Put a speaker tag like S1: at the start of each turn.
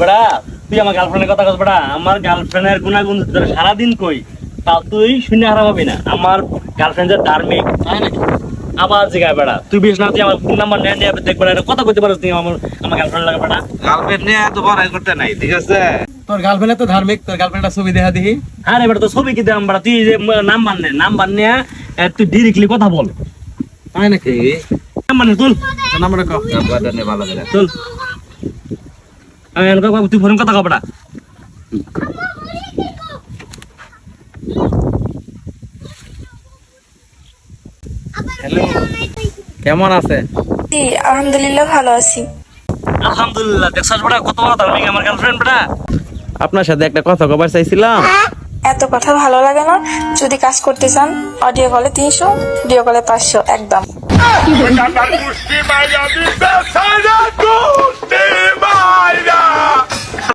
S1: বেড়া তুই আমার গার্লফ্রেন্ডের কথা কস বেড়া, আমার গার্লফ্রেন্ডের গুণাগুণ তোর সারাদিন কই, তা তুই শুনে হারা পাবি না। আমার গার্লফ্রেন্ড যে ধার্মিক তাই নাকি? আবার জিগায় বেড়া তুই বিশ না, তুই আমার ফোন নাম্বার নিয়ে নিয়ে দেখবে এটা কথা কইতে পারো তুই আমার গার্লফ্রেন্ড লাগে বেড়া।
S2: গার্লফ্রেন্ড নিয়ে এত বড়াই করতে নাই, ঠিক আছে?
S3: তোর গার্লফ্রেন্ড তো ধার্মিক, তোর গার্লফ্রেন্ডটা ছবি দেখা দিহি।
S1: আরে বেটা তো ছবি কি দিলাম বেটা, তুই যে নাম্বার নিয়ে তুই ডিরেক্টলি কথা বল।
S3: তাই নাকি?
S1: নাম্বার নে তুল,
S3: নাম্বার কো।
S2: নাম্বারটা নে ভালো করে।
S1: তুল। আমি এনকা তুই ফোন কথা কও বেটা।
S3: হ্যালো, কেমন আছে?
S4: জি আলহামদুলিল্লাহ ভালো আছি।
S1: আলহামদুলিল্লাহ, দেখছস বেটা কত বড় ধার্মিক আমার গার্লফ্রেন্ড বেটা।
S3: আপনার সাথে একটা কথা কবার চাইছিলাম।
S4: এত কথা ভালো লাগে না, যদি কাজ করতে চান অডিও কলে 300, ভিডিও কলে 500 একদম।
S5: Gusti Maia, mi pensa na Gusti Maia!